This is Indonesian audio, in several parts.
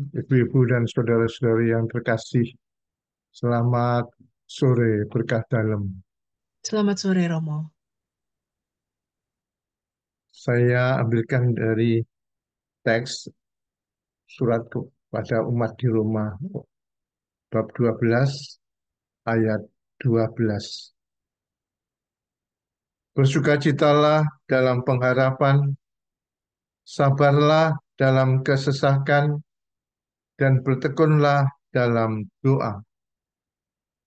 Ibu-ibu dan saudara-saudari yang terkasih, selamat sore berkah dalam. Selamat sore, Romo. Saya ambilkan dari teks surat kepada umat di Roma, bab 12 ayat 12. Bersukacitalah dalam pengharapan, sabarlah dalam kesesakan, dan bertekunlah dalam doa.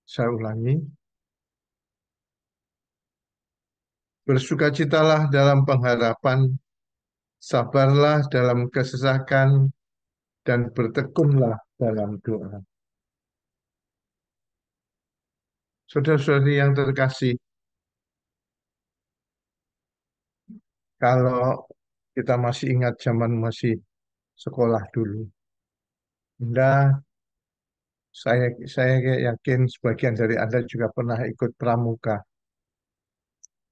Saya ulangi, bersukacitalah dalam pengharapan, sabarlah dalam kesesakan, dan bertekunlah dalam doa. Saudara-saudari yang terkasih, kalau kita masih ingat zaman masih sekolah dulu, Anda, saya yakin sebagian dari Anda juga pernah ikut pramuka.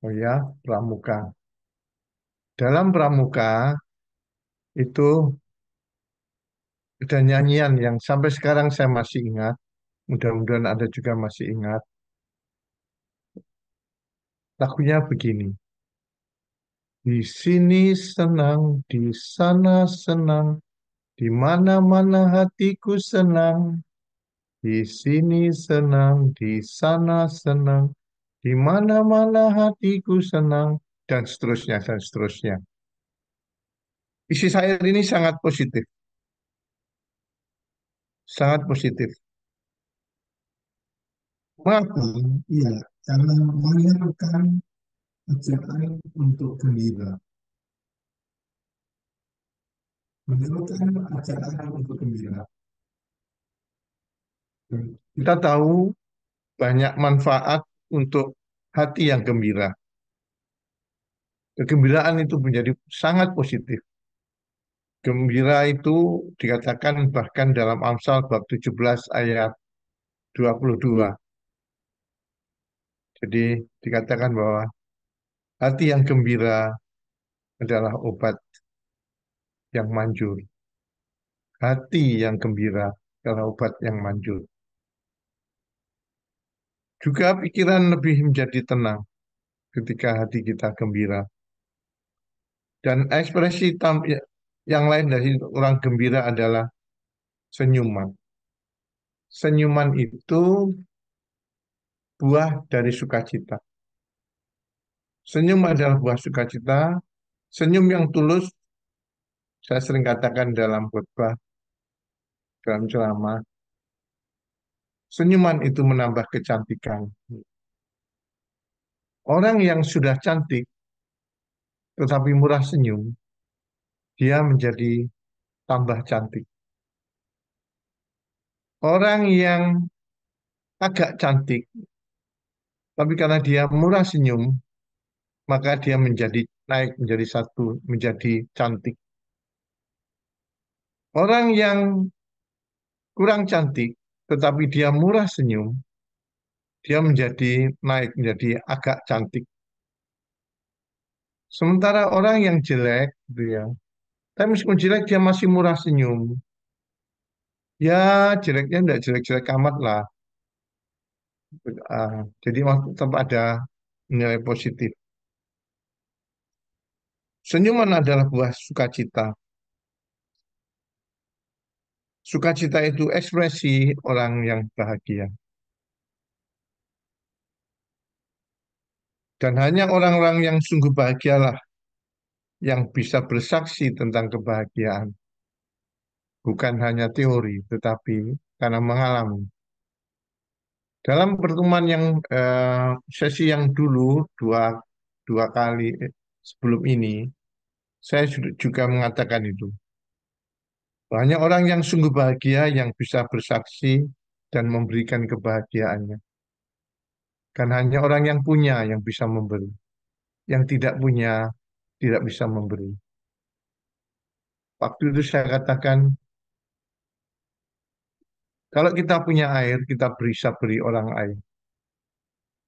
Oh ya, pramuka. Dalam pramuka itu ada nyanyian yang sampai sekarang saya masih ingat. Mudah-mudahan Anda juga masih ingat. Lagunya begini. Di sini senang, di sana senang, di mana-mana hatiku senang. Di sini senang, di sana senang, di mana-mana hatiku senang, dan seterusnya, dan seterusnya. Isi syair ini sangat positif, sangat positif. Mengapa? Iya, karena menyerukan ajakan untuk gembira. Menyerukan ajakan untuk gembira. Kita tahu banyak manfaat untuk hati yang gembira. Kegembiraan itu menjadi sangat positif. Gembira itu dikatakan bahkan dalam Amsal bab 17 ayat 22. Jadi dikatakan bahwa hati yang gembira adalah obat yang manjur. Hati yang gembira adalah obat yang manjur. Juga pikiran lebih menjadi tenang ketika hati kita gembira. Dan ekspresi yang lain dari orang gembira adalah senyuman. Senyuman itu buah dari sukacita. Senyum adalah buah sukacita. Senyum yang tulus, saya sering katakan dalam khotbah, dalam ceramah, senyuman itu menambah kecantikan. Orang yang sudah cantik tetapi murah senyum, dia menjadi tambah cantik. Orang yang agak cantik, tapi karena dia murah senyum, maka dia menjadi naik menjadi satu, menjadi cantik. Orang yang kurang cantik, tetapi dia murah senyum, dia menjadi naik menjadi agak cantik. Sementara orang yang jelek, gitu ya, tapi meskipun jelek dia masih murah senyum. Ya jeleknya tidak jelek-jelek amat lah. Jadi tetap ada nilai positif. Senyuman adalah buah sukacita. Sukacita itu ekspresi orang yang bahagia. Dan hanya orang-orang yang sungguh bahagialah yang bisa bersaksi tentang kebahagiaan. Bukan hanya teori, tetapi karena mengalami. Dalam pertemuan yang sesi yang dulu, dua kali sebelum ini, saya juga mengatakan itu. Banyak orang yang sungguh bahagia yang bisa bersaksi dan memberikan kebahagiaannya. Kan hanya orang yang punya yang bisa memberi. Yang tidak punya tidak bisa memberi. Waktu itu saya katakan, kalau kita punya air, kita bisa beri orang air.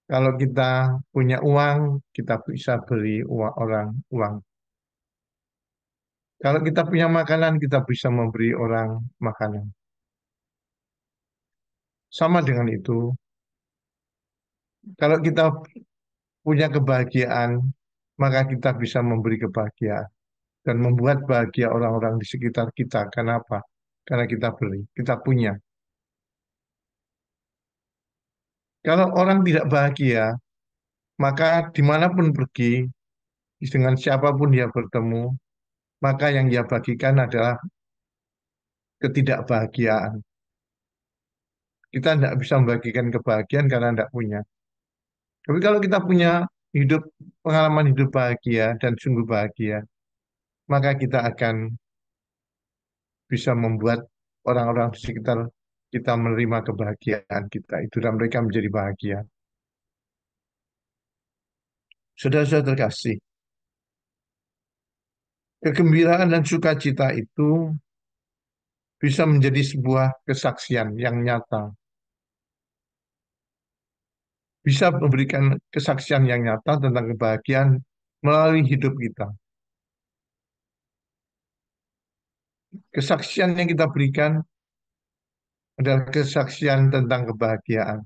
Kalau kita punya uang, kita bisa beri orang uang. Kalau kita punya makanan, kita bisa memberi orang makanan. Sama dengan itu, kalau kita punya kebahagiaan, maka kita bisa memberi kebahagiaan dan membuat bahagia orang-orang di sekitar kita. Kenapa? Karena kita beri, kita punya. Kalau orang tidak bahagia, maka dimanapun pergi, dengan siapapun dia bertemu, maka yang dia bagikan adalah ketidakbahagiaan. Kita tidak bisa membagikan kebahagiaan karena tidak punya. Tapi kalau kita punya hidup pengalaman hidup bahagia dan sungguh bahagia, maka kita akan bisa membuat orang-orang di sekitar kita menerima kebahagiaan kita itu dan mereka menjadi bahagia. Saudara-saudara terkasih, kegembiraan dan sukacita itu bisa menjadi sebuah kesaksian yang nyata, bisa memberikan kesaksian yang nyata tentang kebahagiaan melalui hidup kita. Kesaksian yang kita berikan adalah kesaksian tentang kebahagiaan.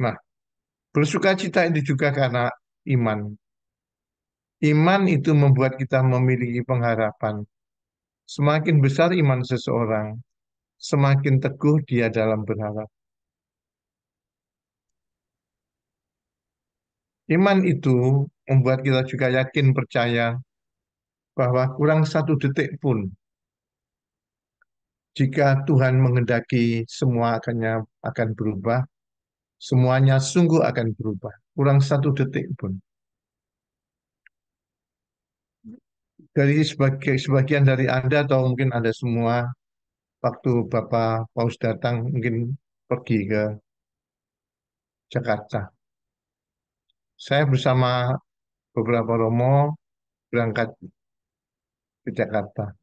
Nah, bersukacita itu juga karena iman. Iman itu membuat kita memiliki pengharapan. Semakin besar iman seseorang, semakin teguh dia dalam berharap. Iman itu membuat kita juga yakin percaya bahwa kurang satu detik pun jika Tuhan menghendaki semua akan berubah, semuanya sungguh akan berubah. Kurang satu detik pun. Dari sebagian dari Anda atau mungkin Anda semua, waktu Bapak Paus datang mungkin pergi ke Jakarta. Saya bersama beberapa romo berangkat ke Jakarta.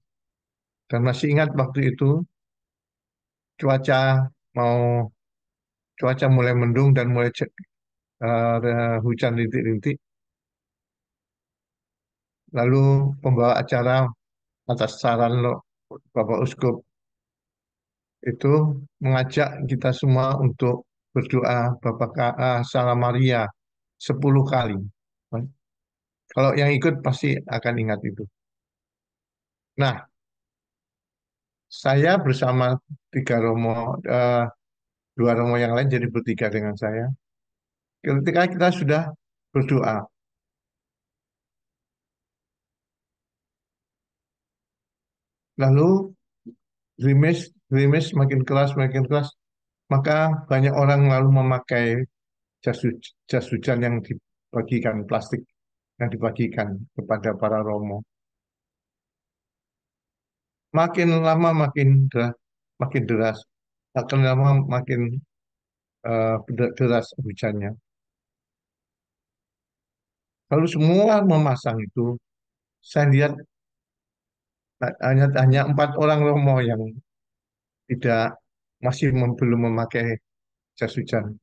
Dan masih ingat waktu itu cuaca mau cuaca mulai mendung dan mulai hujan rintik-rintik. Lalu pembawa acara atas saran lo Bapak Uskup itu mengajak kita semua untuk berdoa Bapak Salam Maria 10 kali. Kalau yang ikut pasti akan ingat itu. Nah, saya bersama tiga romo, eh, dua romo yang lain jadi bertiga dengan saya. Ketika kita sudah berdoa, lalu gerimis, gerimis makin keras, maka banyak orang lalu memakai jas hujan yang dibagikan, plastik yang dibagikan kepada para romo. Makin lama makin deras, makin lama makin deras hujannya. Lalu semua memasang itu, saya lihat hanya 4 orang romo yang tidak belum memakai jas hujan.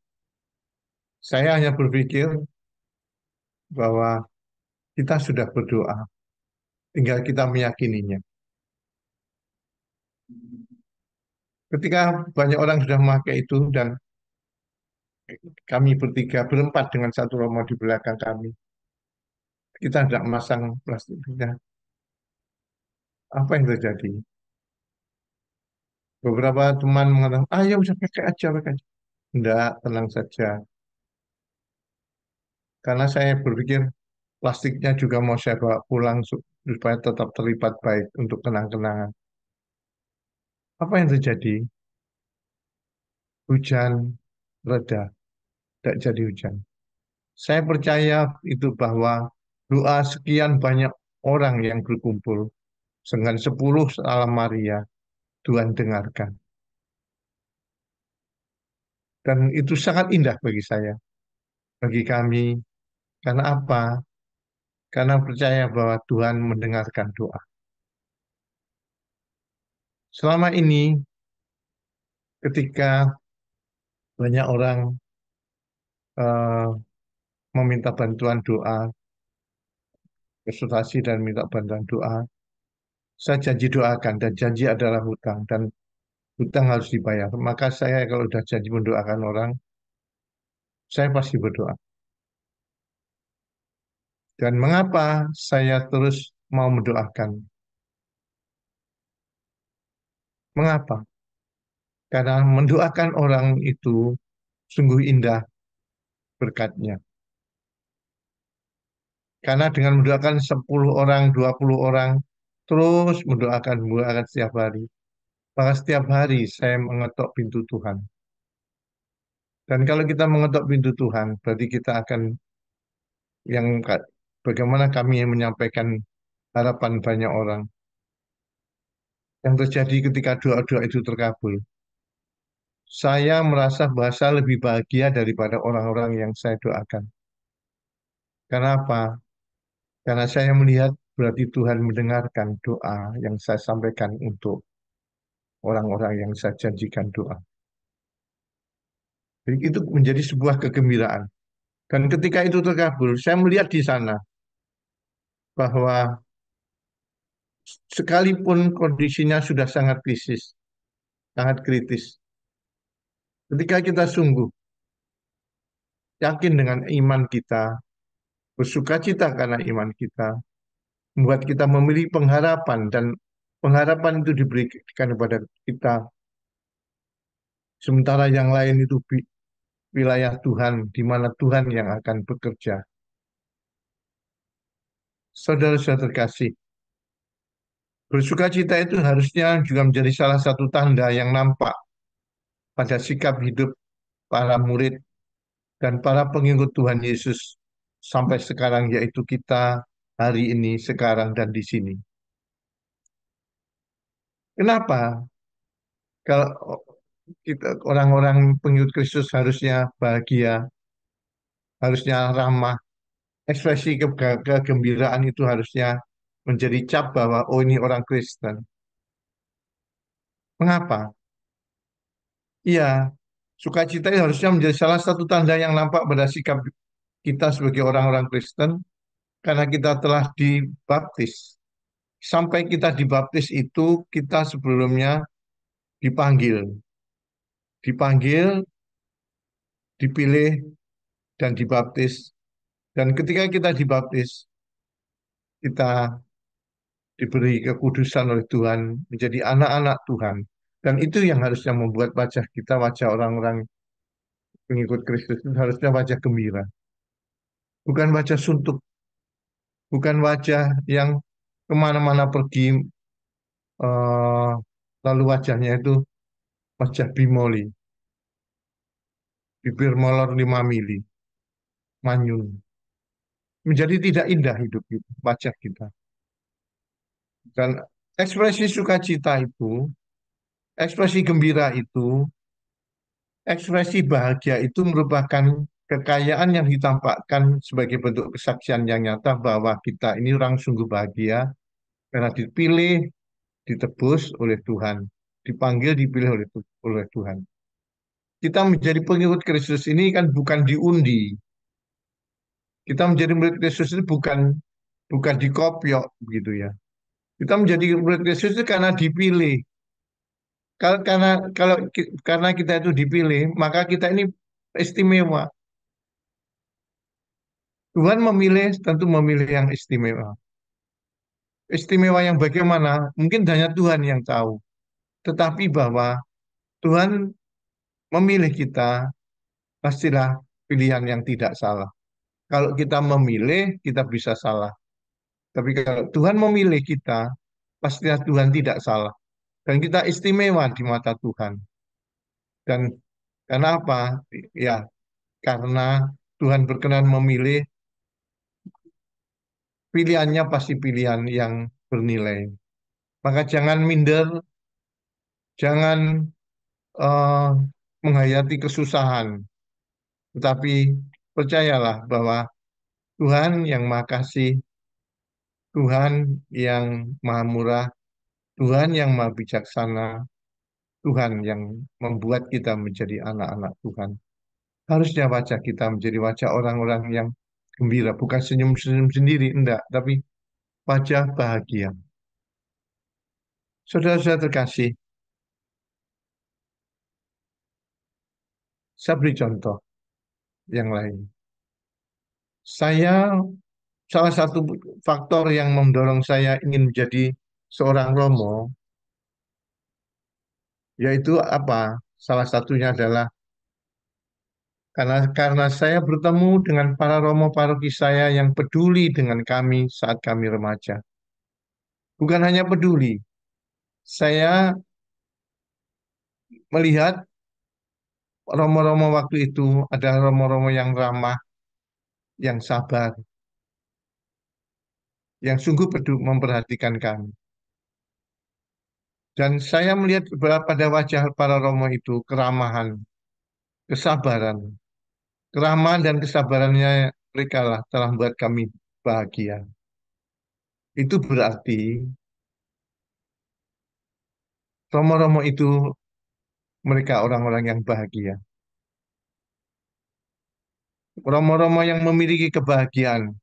Saya hanya berpikir bahwa kita sudah berdoa, tinggal kita meyakininya. Ketika banyak orang sudah memakai itu dan kami bertiga, berempat dengan satu romo di belakang kami, kita tidak masang plastiknya. Apa yang terjadi? Beberapa teman mengatakan, ayo bisa pakai aja, pakai aja. Tidak, tenang saja. Karena saya berpikir plastiknya juga mau saya bawa pulang supaya tetap terlipat baik untuk kenang-kenangan. Apa yang terjadi? Hujan reda, tidak jadi hujan. Saya percaya itu bahwa doa sekian banyak orang yang berkumpul dengan 10 salam Maria, Tuhan dengarkan. Dan itu sangat indah bagi saya, bagi kami. Karena apa? Karena percaya bahwa Tuhan mendengarkan doa. Selama ini, ketika banyak orang eh, meminta bantuan doa, konsultasi dan minta bantuan doa, saya janji doakan dan janji adalah hutang dan hutang harus dibayar. Maka saya kalau sudah janji mendoakan orang, saya pasti berdoa. Dan mengapa saya terus mau mendoakan? Mengapa? Karena mendoakan orang itu sungguh indah berkatnya. Karena dengan mendoakan 10 orang, 20 orang, terus mendoakan setiap hari. Maka setiap hari saya mengetok pintu Tuhan. Dan kalau kita mengetok pintu Tuhan, berarti kita akan yang bagaimana kami yang menyampaikan harapan banyak orang. Yang terjadi ketika doa-doa itu terkabul. Saya merasa bahwa saya lebih bahagia daripada orang-orang yang saya doakan. Karena apa? Karena saya melihat berarti Tuhan mendengarkan doa yang saya sampaikan untuk orang-orang yang saya janjikan doa. Jadi itu menjadi sebuah kegembiraan. Dan ketika itu terkabul, saya melihat di sana bahwa sekalipun kondisinya sudah sangat krisis, sangat kritis, ketika kita sungguh yakin dengan iman kita, bersukacita karena iman kita, membuat kita memiliki pengharapan dan pengharapan itu diberikan kepada kita, sementara yang lain itu wilayah Tuhan, di mana Tuhan yang akan bekerja. Saudara-saudara terkasih, bersukacita itu harusnya juga menjadi salah satu tanda yang nampak pada sikap hidup para murid dan para pengikut Tuhan Yesus sampai sekarang, yaitu kita hari ini, sekarang, dan di sini. Kenapa? Kalau kita orang-orang pengikut Kristus harusnya bahagia, harusnya ramah, ekspresi kegembiraan itu harusnya menjadi cap bahwa oh ini orang Kristen. Mengapa? Iya, sukacita itu harusnya menjadi salah satu tanda yang nampak pada sikap kita sebagai orang-orang Kristen karena kita telah dibaptis. Sampai kita dibaptis itu kita sebelumnya dipanggil, dipanggil, dipilih dan dibaptis. Dan ketika kita dibaptis, kita diberi kekudusan oleh Tuhan menjadi anak-anak Tuhan. Dan itu yang harusnya membuat wajah kita, wajah orang-orang pengikut Kristus itu harusnya wajah gembira. Bukan wajah suntuk, bukan wajah yang kemana-mana pergi, eh, lalu wajahnya itu wajah bimoli, bibir molor 5 mili, manyun. Menjadi tidak indah hidup itu, wajah kita. Dan ekspresi sukacita itu, ekspresi gembira itu, ekspresi bahagia itu merupakan kekayaan yang ditampakkan sebagai bentuk kesaksian yang nyata bahwa kita ini orang sungguh bahagia karena dipilih, ditebus oleh Tuhan, dipanggil, dipilih oleh Tuhan. Kita menjadi pengikut Kristus ini kan bukan diundi. Kita menjadi murid Kristus itu bukan dikopiok begitu ya. Kita menjadi murid Kristus itu karena dipilih. Karena kita itu dipilih, maka kita ini istimewa. Tuhan memilih, tentu memilih yang istimewa. Istimewa yang bagaimana? Mungkin hanya Tuhan yang tahu. Tetapi bahwa Tuhan memilih kita, pastilah pilihan yang tidak salah. Kalau kita memilih, kita bisa salah. Tapi kalau Tuhan memilih kita, pastilah Tuhan tidak salah. Dan kita istimewa di mata Tuhan. Dan karena apa? Ya, karena Tuhan berkenan memilih, pilihannya pasti pilihan yang bernilai. Maka jangan minder, jangan eh, menghayati kesusahan, tetapi percayalah bahwa Tuhan yang Maha Kasih, Tuhan yang Maha Murah, Tuhan yang Maha Bijaksana, Tuhan yang membuat kita menjadi anak-anak Tuhan. Harusnya wajah kita menjadi wajah orang-orang yang gembira, bukan senyum-senyum sendiri, enggak, tapi wajah bahagia. Saudara-saudara terkasih, saya beri contoh yang lain. Saya salah satu faktor yang mendorong saya ingin menjadi seorang Romo, yaitu apa? Salah satunya adalah karena saya bertemu dengan para Romo paroki saya yang peduli dengan kami saat kami remaja. Bukan hanya peduli, saya melihat Romo-Romo waktu itu adalah Romo-Romo yang ramah, yang sabar, yang sungguh memperhatikan kami. Dan saya melihat pada wajah para Romo itu keramahan, kesabaran. Keramahan dan kesabarannya mereka lah telah membuat kami bahagia. Itu berarti Romo-Romo itu mereka orang-orang yang bahagia. Romo-Romo yang memiliki kebahagiaan.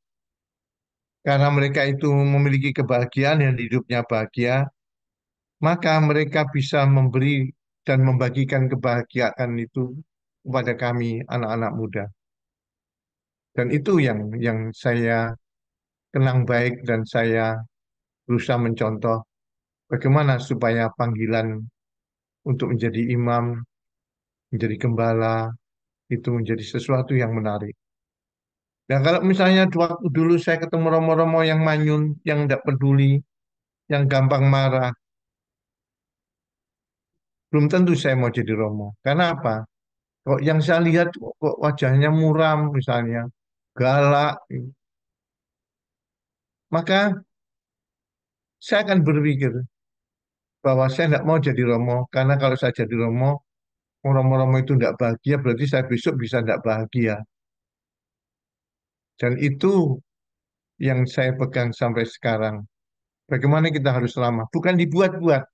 Karena mereka itu memiliki kebahagiaan dan hidupnya bahagia, maka mereka bisa memberi dan membagikan kebahagiaan itu kepada kami anak-anak muda. Dan itu yang saya kenang baik dan saya berusaha mencontoh bagaimana supaya panggilan untuk menjadi imam, menjadi gembala itu menjadi sesuatu yang menarik. Nah, kalau misalnya waktu dulu saya ketemu romo-romo yang manyun, yang tidak peduli, yang gampang marah, belum tentu saya mau jadi romo. Karena apa? Kok yang saya lihat kok wajahnya muram misalnya, galak, maka saya akan berpikir bahwa saya tidak mau jadi romo, karena kalau saya jadi romo, romo-romo itu tidak bahagia, berarti saya besok bisa tidak bahagia. Dan itu yang saya pegang sampai sekarang. Bagaimana kita harus lama, bukan dibuat-buat,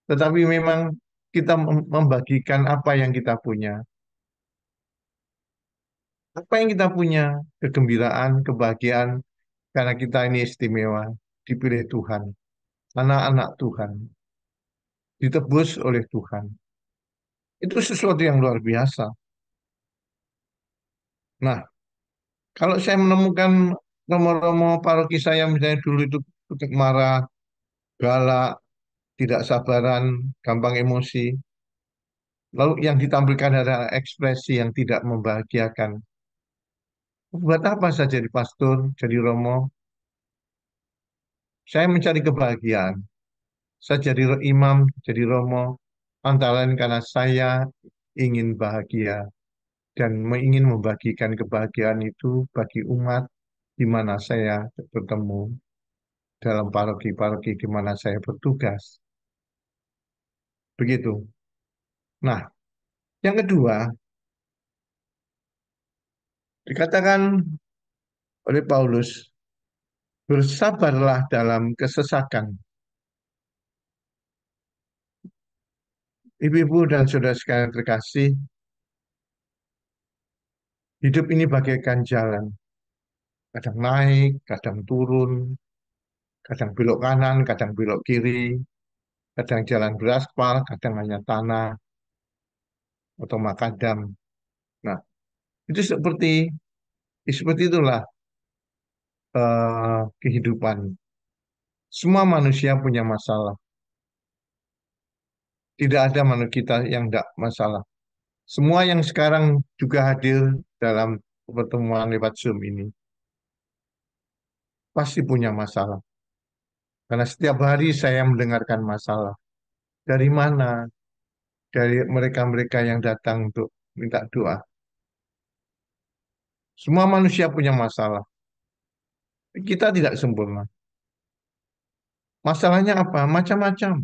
tetapi memang kita membagikan apa yang kita punya. Apa yang kita punya, kegembiraan, kebahagiaan, karena kita ini istimewa, dipilih Tuhan, anak-anak Tuhan, ditebus oleh Tuhan. Itu sesuatu yang luar biasa. Nah, kalau saya menemukan romo-romo paroki saya misalnya dulu itu suka marah, galak, tidak sabaran, gampang emosi, lalu yang ditampilkan adalah ekspresi yang tidak membahagiakan. Buat apa saya jadi pastor, jadi romo? Saya mencari kebahagiaan. Saya jadi imam, jadi romo, antara lain karena saya ingin bahagia dan ingin membagikan kebahagiaan itu bagi umat di mana saya bertemu dalam paroki-paroki di mana saya bertugas. Begitu. Nah, yang kedua, dikatakan oleh Paulus, bersabarlah dalam kesesakan. Ibu-ibu dan saudara sekalian terkasih, hidup ini bagaikan jalan. Kadang naik, kadang turun, kadang belok kanan, kadang belok kiri, kadang jalan beraspal, kadang hanya tanah atau makadam. Nah, itu seperti itulah kehidupan. Semua manusia punya masalah. Tidak ada manusia kita yang tidak masalah. Semua yang sekarang juga hadir dalam pertemuan lewat Zoom ini pasti punya masalah. Karena setiap hari saya mendengarkan masalah. Dari mana? Dari mereka-mereka yang datang untuk minta doa. Semua manusia punya masalah. Kita tidak sempurna. Masalahnya apa? Macam-macam.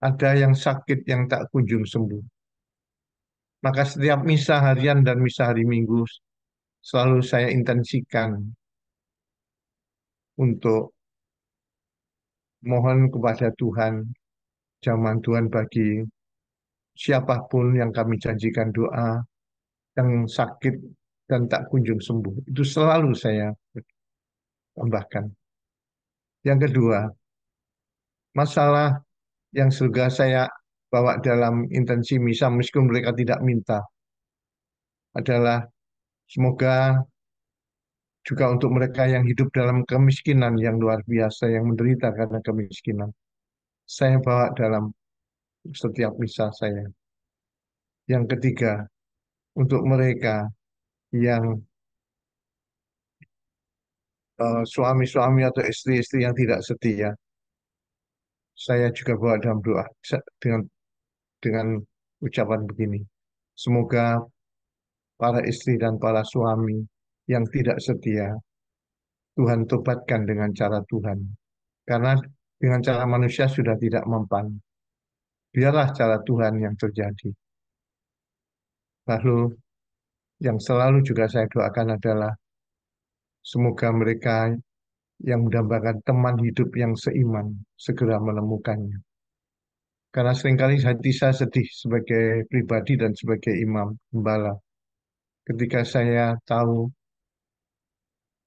Ada yang sakit yang tak kunjung sembuh. Maka setiap misa harian dan misa hari Minggu selalu saya intensikan untuk mohon kepada Tuhan, jaman Tuhan bagi siapapun yang kami janjikan doa, yang sakit, dan tak kunjung sembuh. Itu selalu saya tambahkan. Yang kedua, masalah yang juga saya bawa dalam intensi misa meskipun mereka tidak minta adalah semoga juga untuk mereka yang hidup dalam kemiskinan yang luar biasa, yang menderita karena kemiskinan. Saya bawa dalam setiap misa saya. Yang ketiga, untuk mereka yang suami-suami atau istri-istri yang tidak setia, saya juga bawa dalam doa dengan ucapan begini. Semoga para istri dan para suami yang tidak setia, Tuhan tobatkan dengan cara Tuhan. Karena dengan cara manusia sudah tidak mempan. Biarlah cara Tuhan yang terjadi. Lalu yang selalu juga saya doakan adalah semoga mereka yang mendambakan teman hidup yang seiman segera menemukannya. Karena seringkali hati saya sedih sebagai pribadi dan sebagai imam gembala ketika saya tahu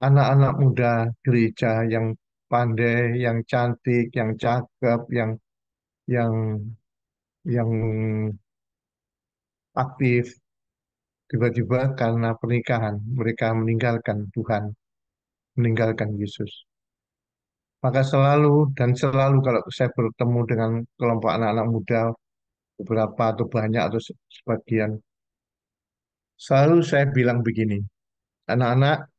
anak-anak muda gereja yang pandai, yang cantik, yang cakep, yang yang aktif, tiba-tiba karena pernikahan mereka meninggalkan Tuhan, meninggalkan Yesus. Maka selalu dan selalu kalau saya bertemu dengan kelompok anak-anak muda, beberapa atau banyak atau sebagian, selalu saya bilang begini, anak-anak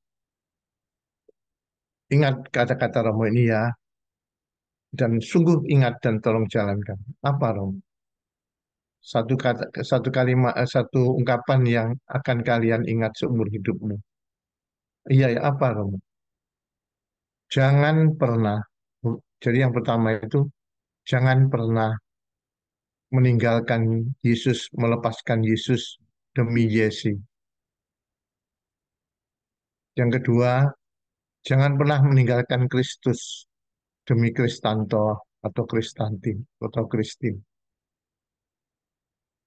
ingat kata-kata Romo ini ya, dan sungguh ingat dan tolong jalankan. Apa Romo? Satu kata, satu kalimat, satu ungkapan yang akan kalian ingat seumur hidupmu. Iya ya, apa Romo? Jangan pernah. Jadi yang pertama itu jangan pernah meninggalkan Yesus, melepaskan Yesus demi Yesi. Yang kedua, jangan pernah meninggalkan Kristus demi Kristanto atau Kristanti atau Kristin.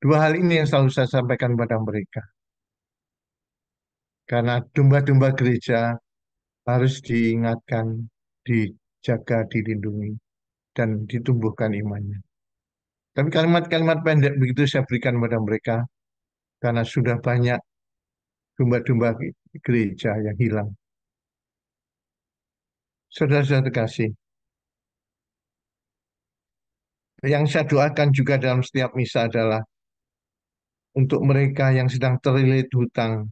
Dua hal ini yang selalu saya sampaikan pada mereka. Karena domba-domba gereja harus diingatkan, dijaga, dilindungi, dan ditumbuhkan imannya. Tapi kalimat-kalimat pendek begitu saya berikan pada mereka karena sudah banyak domba-domba gereja yang hilang. Saudara-saudara terkasih, yang saya doakan juga dalam setiap misa adalah untuk mereka yang sedang terlilit hutang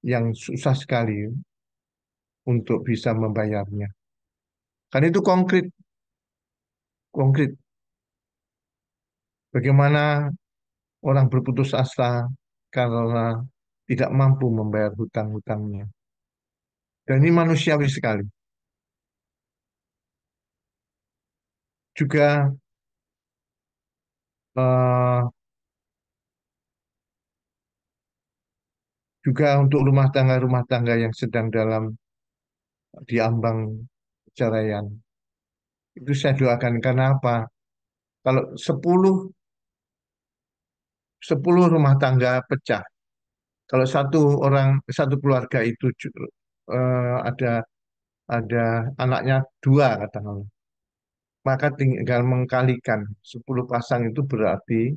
yang susah sekali untuk bisa membayarnya. Kan itu konkret, konkret. Bagaimana orang berputus asa karena tidak mampu membayar hutang-hutangnya. Dan ini manusiawi sekali. Juga eh, juga untuk rumah tangga yang sedang dalam diambang perceraian. Itu saya doakan karena apa? Kalau 10 rumah tangga pecah, kalau satu orang satu keluarga itu ada anaknya dua katakanlah, maka tinggal mengkalikan 10 pasang itu berarti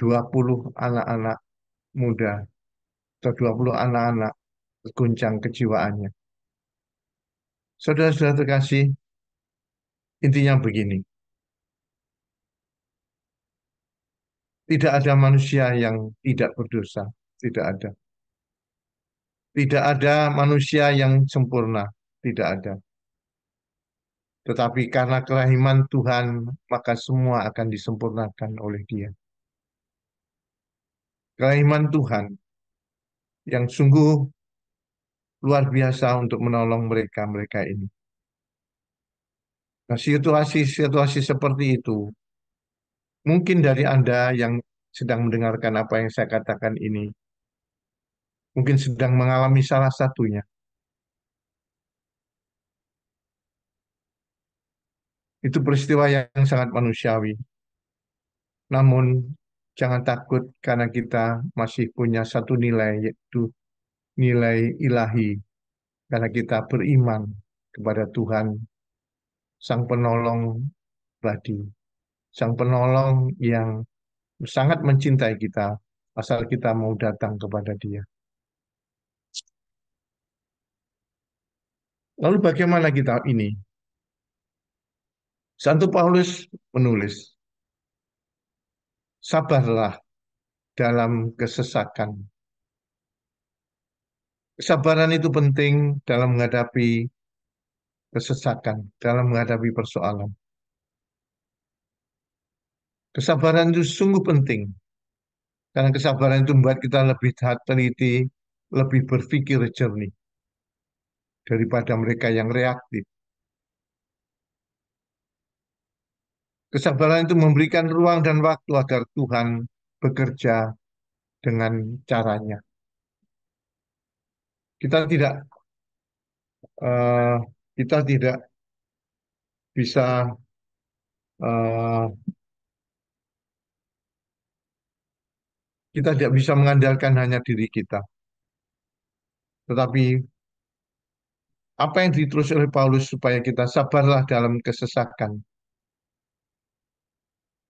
20 anak-anak muda atau 20 anak-anak terguncang kejiwaannya. Saudara-saudara terkasih, intinya begini, tidak ada manusia yang tidak berdosa, tidak ada. Tidak ada manusia yang sempurna, tidak ada. Tetapi karena kerahiman Tuhan, maka semua akan disempurnakan oleh Dia. Kerahiman Tuhan yang sungguh luar biasa untuk menolong mereka-mereka ini. Nah, situasi-situasi seperti itu, mungkin dari Anda yang sedang mendengarkan apa yang saya katakan ini, mungkin sedang mengalami salah satunya. Itu peristiwa yang sangat manusiawi. Namun, Jangan takut karena kita masih punya satu nilai, yaitu nilai ilahi. Karena kita beriman kepada Tuhan, Sang Penolong pribadi, Sang Penolong yang sangat mencintai kita, asal kita mau datang kepada Dia. Lalu bagaimana kita ini? Santo Paulus menulis, sabarlah dalam kesesakan. Kesabaran itu penting dalam menghadapi kesesakan, dalam menghadapi persoalan. Kesabaran itu sungguh penting, karena kesabaran itu membuat kita lebih teliti, lebih berpikir jernih daripada mereka yang reaktif. Kesabaran itu memberikan ruang dan waktu agar Tuhan bekerja dengan caranya. Kita tidak eh, kita tidak bisa eh, kita tidak bisa mengandalkan hanya diri kita, tetapi apa yang ditulis oleh Paulus supaya kita sabarlah dalam kesesakan.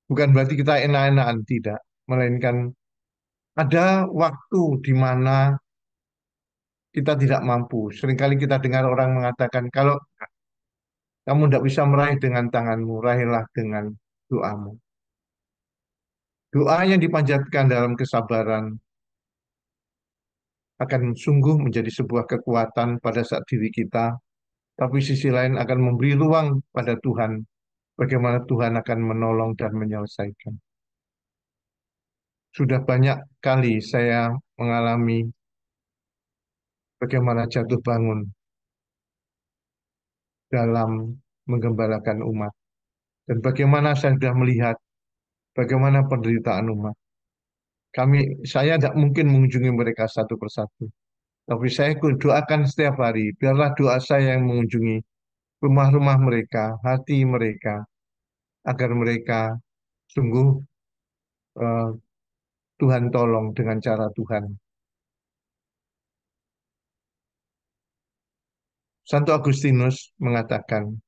Bukan berarti kita enak-enakan, tidak. Melainkan ada waktu di mana kita tidak mampu. Seringkali kita dengar orang mengatakan, kalau kamu tidak bisa meraih dengan tanganmu, raihlah dengan doamu. Doa yang dipanjatkan dalam kesabaran akan sungguh menjadi sebuah kekuatan pada saat diri kita, tapi sisi lain akan memberi ruang pada Tuhan, bagaimana Tuhan akan menolong dan menyelesaikan. Sudah banyak kali saya mengalami bagaimana jatuh bangun dalam menggembalakan umat. Dan bagaimana saya sudah melihat bagaimana penderitaan umat. Saya tidak mungkin mengunjungi mereka satu persatu. Tapi saya doakan setiap hari, biarlah doa saya yang mengunjungi rumah-rumah mereka, hati mereka, agar mereka sungguh eh, Tuhan tolong dengan cara Tuhan. Santo Agustinus mengatakan,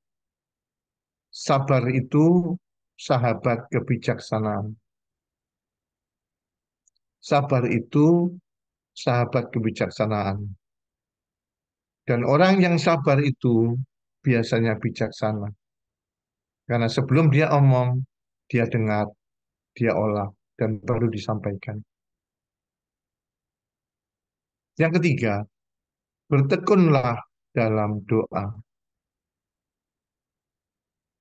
sabar itu sahabat kebijaksanaan. Sabar itu sahabat kebijaksanaan. Dan orang yang sabar itu biasanya bijaksana. Karena sebelum dia omong, dia dengar, dia olah, dan baru disampaikan. Yang ketiga, bertekunlah dalam doa.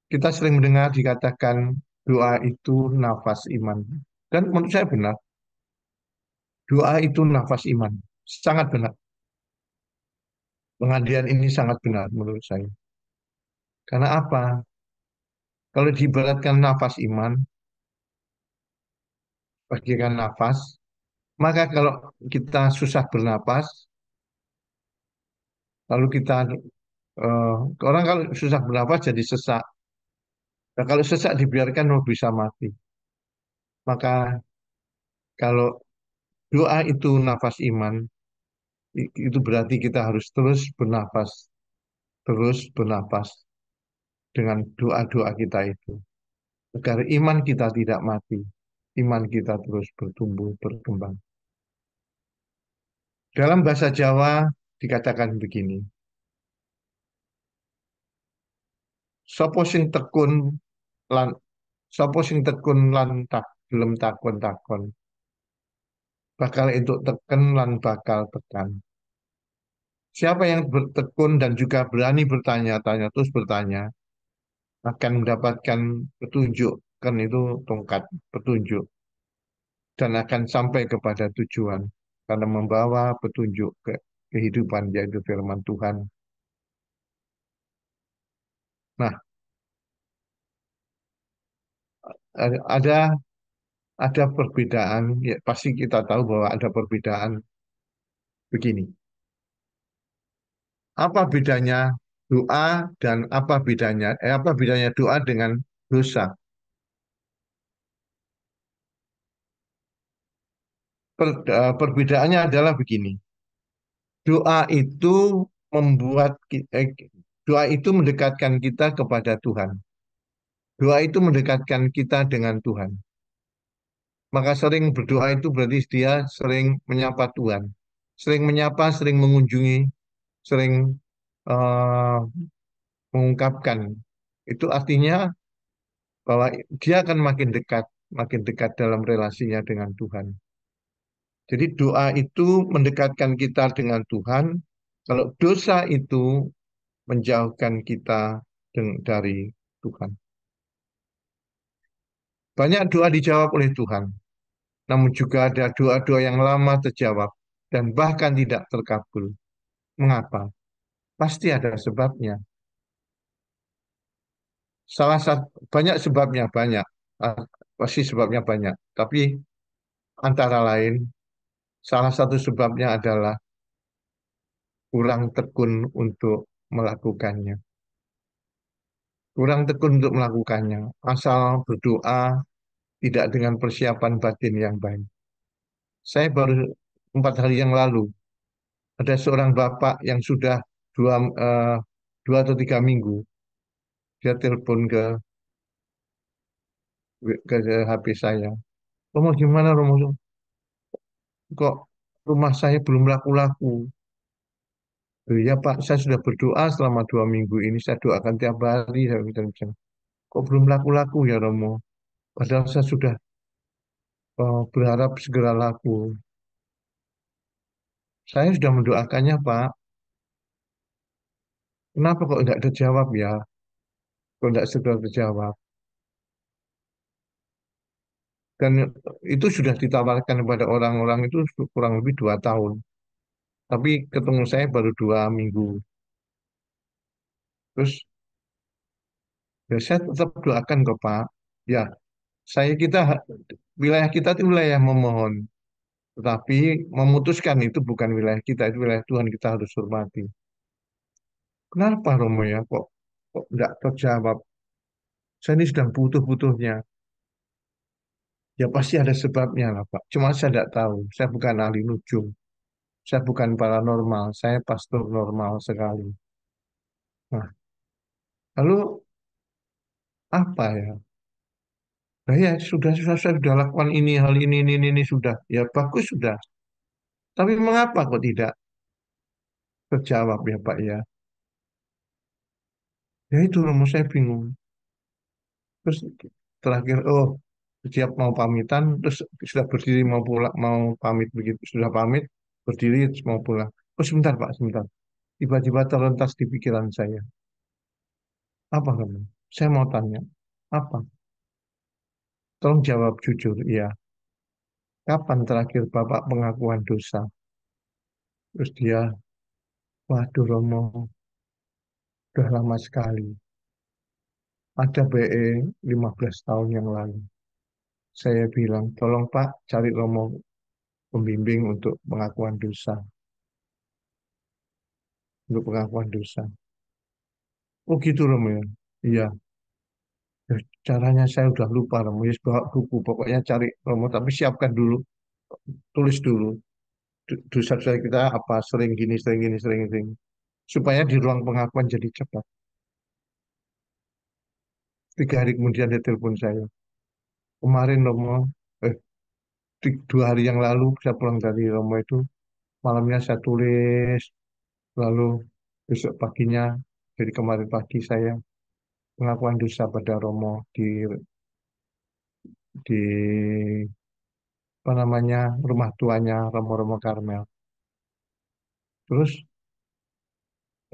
Kita sering mendengar dikatakan doa itu nafas iman. Dan menurut saya benar, doa itu nafas iman. Sangat benar. Pengandian ini sangat benar menurut saya. Karena apa? Kalau diibaratkan nafas iman, bagikan nafas, maka kalau kita susah bernapas, lalu kita eh, orang kalau susah bernapas jadi sesak. Nah, kalau sesak dibiarkan mau bisa mati. Maka kalau doa itu nafas iman, itu berarti kita harus terus bernapas dengan doa-doa kita itu. Agar iman kita tidak mati, iman kita terus bertumbuh, berkembang. Dalam bahasa Jawa dikatakan begini, sopo sing tekun lan sopo sing tekun lan tak belum takon-takon, bakal entuk teken lan bakal tekan. Siapa yang bertekun dan juga berani bertanya-tanya, terus bertanya, akan mendapatkan petunjuk, kan itu tongkat petunjuk, dan akan sampai kepada tujuan, karena membawa petunjuk ke kehidupan, yaitu firman Tuhan. Nah, ada perbedaan, ya pasti kita tahu bahwa ada perbedaan begini. Apa bedanya doa dan apa bedanya doa dengan dosa? Perbedaannya adalah begini. Doa itu doa itu mendekatkan kita kepada Tuhan. Doa itu mendekatkan kita dengan Tuhan. Maka sering berdoa itu berarti dia sering menyapa Tuhan. Sering menyapa, sering mengunjungi, sering eh, mengungkapkan. Itu artinya bahwa dia akan makin dekat dalam relasinya dengan Tuhan. Jadi doa itu mendekatkan kita dengan Tuhan. Kalau dosa itu menjauhkan kita dari Tuhan. Banyak doa dijawab oleh Tuhan, namun juga ada doa-doa yang lama terjawab dan bahkan tidak terkabul. Mengapa? Pasti ada sebabnya. Banyak sebabnya, banyak. Ah, Pasti sebabnya banyak. Tapi antara lain, salah satu sebabnya adalah kurang tekun untuk melakukannya. Kurang tekun untuk melakukannya. Asal berdoa tidak dengan persiapan batin yang baik. Saya baru 4 hari yang lalu, ada seorang bapak yang sudah dua, eh, 2 atau 3 minggu, dia telepon ke HP saya. Romo gimana Romo? Kok rumah saya belum laku-laku? "Oh iya Pak, saya sudah berdoa selama 2 minggu ini. Saya doakan tiap hari. Saya bilang, kok belum laku-laku ya Romo? Padahal saya sudah berharap segera laku. Saya sudah mendoakannya Pak. Kenapa kok tidak terjawab ya? Kok tidak segera terjawab? Dan itu sudah ditawarkan kepada orang-orang itu kurang lebih 2 tahun. Tapi ketemu saya baru 2 minggu. Terus ya saya tetap doakan kok Pak. Ya, wilayah kita itu wilayah memohon. Tetapi memutuskan itu bukan wilayah kita, itu wilayah Tuhan, kita harus hormati. Kenapa Romo ya? Kok tidak terjawab? Saya ini sedang butuh-butuhnya. Ya pasti ada sebabnya lah Pak. Cuma saya tidak tahu. Saya bukan ahli nujum. Saya bukan paranormal. Saya pastor normal sekali. Nah, lalu apa ya? Nah ya sudah saya sudah lakukan ini, hal ini sudah. Ya bagus sudah. Tapi mengapa kok tidak terjawab ya Pak ya? Ya itu Romo saya bingung. Terus terakhir, oh siap mau pamitan, terus sudah berdiri mau pulang, mau pamit begitu, sudah pamit, berdiri terus mau pulang. Oh sebentar Pak, sebentar. Tiba-tiba terlintas di pikiran saya. Apa kamu? Saya mau tanya. Apa? Tolong jawab jujur. Iya. Kapan terakhir Bapak pengakuan dosa? Terus dia, waduh Romo, udah lama sekali. Ada BE 15 tahun yang lalu. Saya bilang, tolong Pak cari Romo pembimbing untuk pengakuan dosa. Untuk pengakuan dosa. Oh gitu Romo ya? Iya. Ya, caranya saya udah lupa Romo. Ya, bawa buku. Pokoknya cari Romo. Tapi siapkan dulu. Tulis dulu. Dosa-dosa kita apa. Sering gini, sering gini, sering gini. Supaya di ruang pengakuan jadi cepat. 3 hari kemudian dia telepon saya. Kemarin Romo, eh, 2 hari yang lalu saya pulang dari Romo itu. Malamnya saya tulis. Lalu besok paginya, jadi kemarin pagi saya pengakuan dosa pada Romo di apa namanya rumah tuanya Romo-Romo Karmel. Terus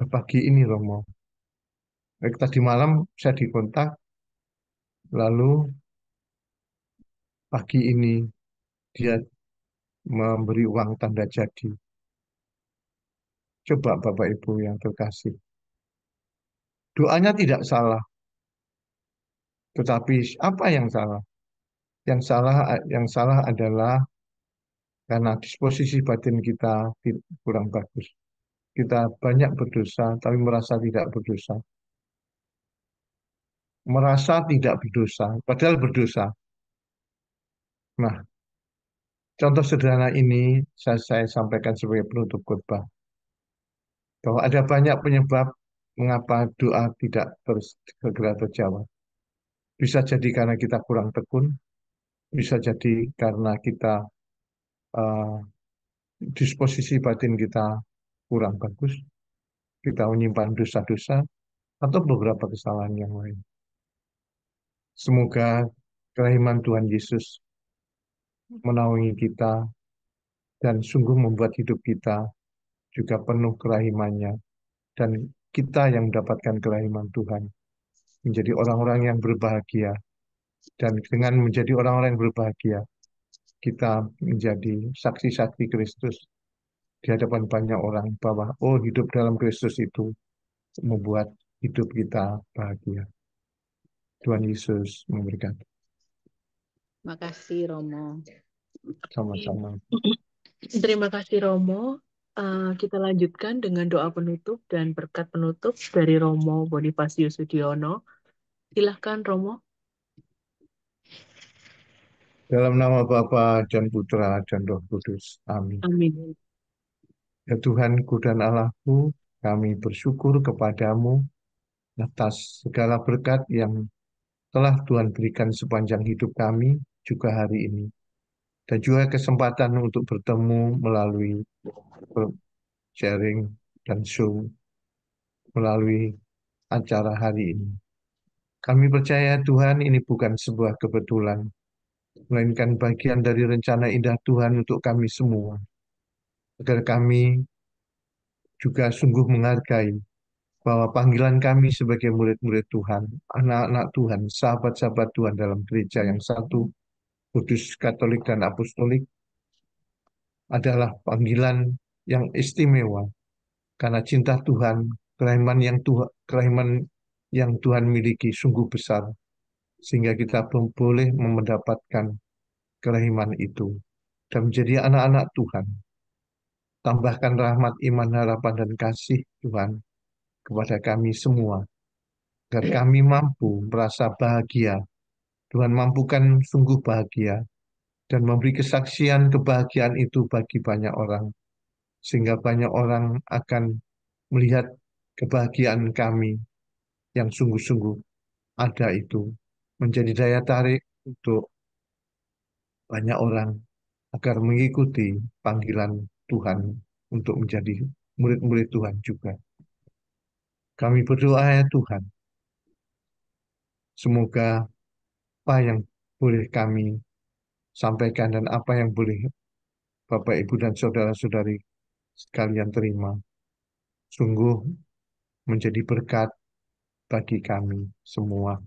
pagi ini Romo, tadi malam saya dikontak, lalu pagi ini dia memberi uang tanda jadi. Coba Bapak Ibu yang terkasih, doanya tidak salah, tetapi apa yang salah? Yang salah adalah karena disposisi batin kita kurang bagus. Kita banyak berdosa, tapi merasa tidak berdosa. Merasa tidak berdosa, padahal berdosa. Nah, Contoh sederhana ini saya sampaikan sebagai penutup khotbah bahwa ada banyak penyebab mengapa doa tidak terus segera terjawab. Bisa jadi karena kita kurang tekun, bisa jadi karena kita eh, disposisi batin kita kurang bagus, kita menyimpan dosa-dosa atau beberapa kesalahan yang lain. Semoga kerahiman Tuhan Yesus menaungi kita dan sungguh membuat hidup kita juga penuh kerahimannya dan kita yang mendapatkan kerahiman Tuhan menjadi orang-orang yang berbahagia dan dengan menjadi orang-orang yang berbahagia kita menjadi saksi-saksi Kristus di hadapan banyak orang bahwa oh hidup dalam Kristus itu membuat hidup kita bahagia. Tuhan Yesus memberkati. Makasih Romo. Sama-sama. Terima kasih Romo. Kita lanjutkan dengan doa penutup dan berkat penutup dari Romo Bonifacius Sudiono. Silahkan Romo. Dalam nama Bapa dan Putra dan Roh Kudus. Amin. Amin. Ya Tuhanku dan Allahku, kami bersyukur kepadamu atas segala berkat yang telah Tuhan berikan sepanjang hidup kami juga hari ini. Dan juga kesempatan untuk bertemu melalui sharing dan Zoom melalui acara hari ini. Kami percaya Tuhan ini bukan sebuah kebetulan, melainkan bagian dari rencana indah Tuhan untuk kami semua. Agar kami juga sungguh menghargai bahwa panggilan kami sebagai murid-murid Tuhan, anak-anak Tuhan, sahabat-sahabat Tuhan dalam gereja yang satu, kudus, katolik, dan apostolik adalah panggilan yang istimewa karena cinta Tuhan, kerahiman yang Tuhan miliki sungguh besar sehingga kita belum boleh mendapatkan kerahiman itu dan menjadi anak-anak Tuhan. Tambahkan rahmat, iman, harapan, dan kasih Tuhan kepada kami semua agar kami mampu merasa bahagia. Tuhan mampukan sungguh bahagia dan memberi kesaksian kebahagiaan itu bagi banyak orang sehingga banyak orang akan melihat kebahagiaan kami yang sungguh-sungguh ada itu menjadi daya tarik untuk banyak orang agar mengikuti panggilan Tuhan untuk menjadi murid-murid Tuhan juga. Kami berdoa ya Tuhan, semoga apa yang boleh kami sampaikan dan apa yang boleh Bapak, Ibu, dan saudara-saudari sekalian terima, sungguh menjadi berkat bagi kami semua.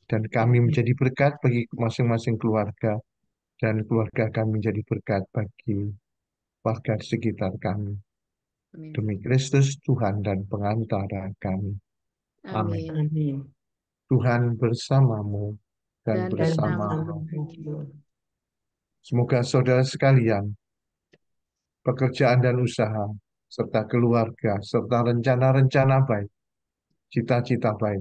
Dan kami menjadi berkat bagi masing-masing keluarga, dan keluarga kami menjadi berkat bagi warga di sekitar kami. Amin. Demi Kristus Tuhan dan pengantara kami. Amin. Amin. Amin. Tuhan bersamamu dan Dan bersamamu. bersamamu. Semoga saudara sekalian, pekerjaan dan usaha, serta keluarga, serta rencana-rencana baik, cita-cita baik,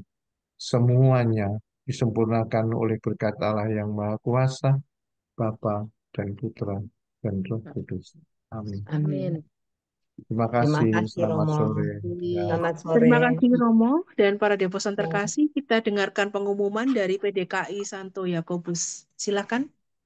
semuanya disempurnakan oleh berkat Allah yang Maha Kuasa, Bapa dan Putra dan Roh Kudus. Amin. Amin. Terima Terima kasih. kasih Selamat Romo. sore. Ya. Selamat Terima sore. kasih Romo dan para devosan terkasih. Kita dengarkan pengumuman dari PDKI Santo Yakobus. Silakan.